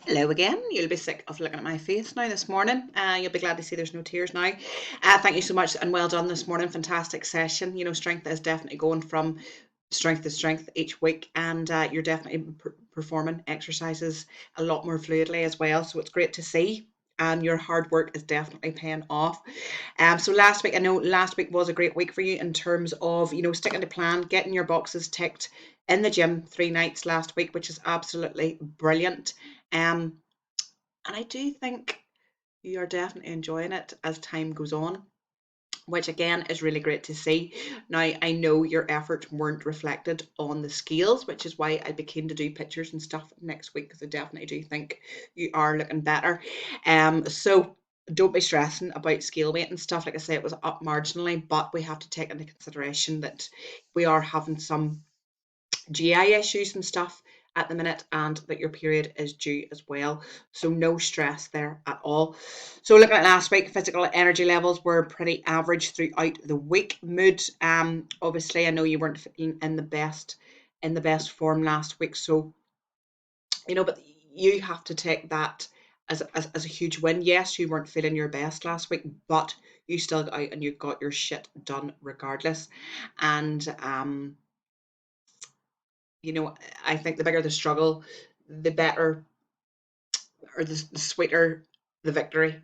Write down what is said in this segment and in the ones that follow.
Hello again. You'll be sick of looking at my face now this morning. You'll be glad to see there's no tears now. Thank you so much and well done this morning. Fantastic session. Strength is definitely going from strength to strength each week, and you're definitely performing exercises a lot more fluidly as well. So it's great to see. Your hard work is definitely paying off. So last week, I know last week was a great week for you in terms of, sticking to plan, getting your boxes ticked in the gym 3 nights last week, which is absolutely brilliant. Um, and I do think you are definitely enjoying it as time goes on, which again is really great to see. Now, I know your efforts weren't reflected on the scales, which is why I'd be keen to do pictures and stuff next week, because I definitely do think you are looking better. So don't be stressing about scale weight and stuff. Like I say, it was up marginally, but we have to take into consideration that we are having some GI issues and stuff at the minute, and that your period is due as well. So no stress there at all. So looking at last week, physical energy levels were pretty average throughout the week. Mood, obviously, I know you weren't feeling in the best form last week. So, but you have to take that as a huge win. Yes, you weren't feeling your best last week, but you still got out and you got your shit done regardless. And I think the bigger the struggle, the better, or the sweeter the victory,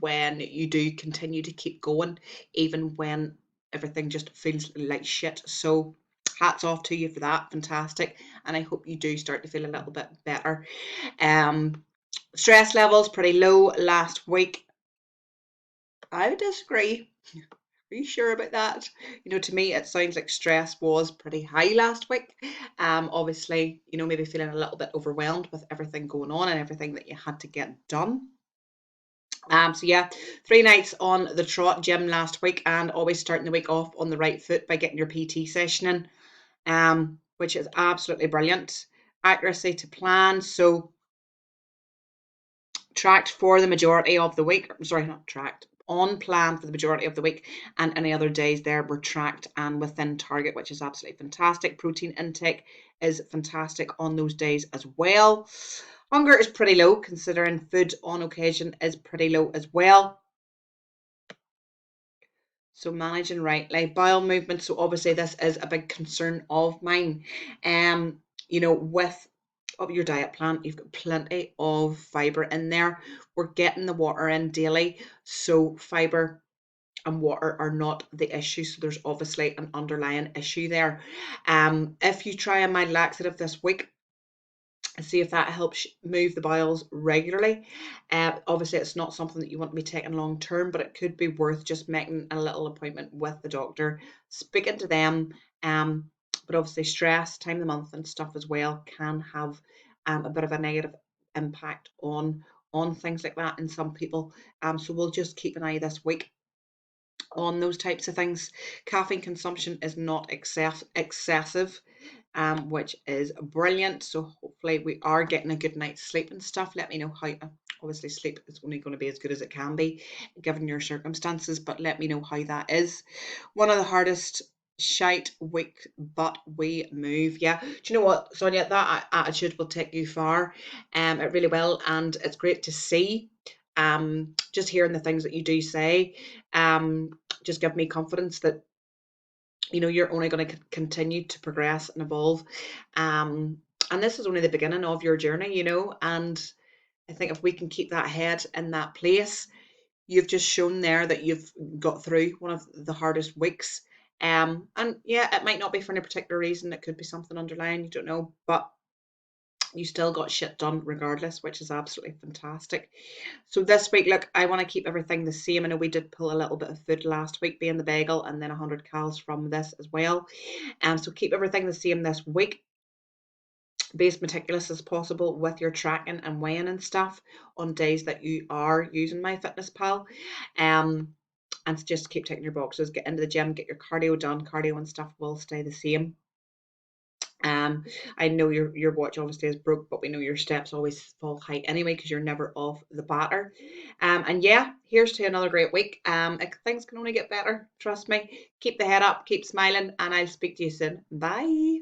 when you do continue to keep going, even when everything just feels like shit. So hats off to you for that. Fantastic. And I hope you do start to feel a little bit better. Um, Stress levels pretty low last week. I would disagree. Are you sure about that? To me, it sounds like stress was pretty high last week. Obviously, maybe feeling a little bit overwhelmed with everything going on and everything that you had to get done. So yeah, 3 nights on the trot gym last week, and always starting the week off on the right foot by getting your PT session in, which is absolutely brilliant. Accuracy to plan. So tracked for the majority of the week. Sorry, not tracked. On plan for the majority of the week, and any other days there were tracked and within target, which is absolutely fantastic. Protein intake is fantastic on those days as well. Hunger is pretty low, considering food on occasion is pretty low as well. So managing rightly. Bowel movement. So obviously this is a big concern of mine. With your diet plan, you've got plenty of fiber in there. We're getting the water in daily, so fiber and water are not the issue. So there's obviously an underlying issue there. If you try a mild laxative this week, see if that helps move the bowels regularly. Obviously, it's not something that you want to be taking long term, but it could be worth just making a little appointment with the doctor, speaking to them. But obviously, stress, time of the month, and stuff as well can have a bit of a negative impact on things like that in some people. So we'll just keep an eye this week on those types of things. Caffeine consumption is not excessive, which is brilliant. So hopefully we are getting a good night's sleep and stuff. Let me know how. Obviously, sleep is only going to be as good as it can be, given your circumstances. But let me know how that is. One of the hardest shite week, but we move. Yeah. Do you know what, Sonia? That attitude will take you far. It really will, and it's great to see. Just hearing the things that you do say, just give me confidence that you're only going to continue to progress and evolve. And this is only the beginning of your journey, and I think if we can keep that head in that place, you've just shown there that you've got through one of the hardest weeks. And yeah, it might not be for any particular reason. It could be something underlying, you don't know, but you still got shit done regardless, which is absolutely fantastic. So this week, look, I want to keep everything the same. I know we did pull a little bit of food last week, being the bagel, and then 100 calories from this as well. So keep everything the same this week. Be as meticulous as possible with your tracking and weighing and stuff on days that you are using MyFitnessPal. And just keep taking your boxes, get into the gym, get your cardio done. Cardio and stuff will stay the same. I know your watch obviously is broke, but we know your steps always fall high anyway because you're never off the batter. And yeah, here's to another great week. Things can only get better. Trust me. Keep the head up, keep smiling, and I'll speak to you soon. Bye.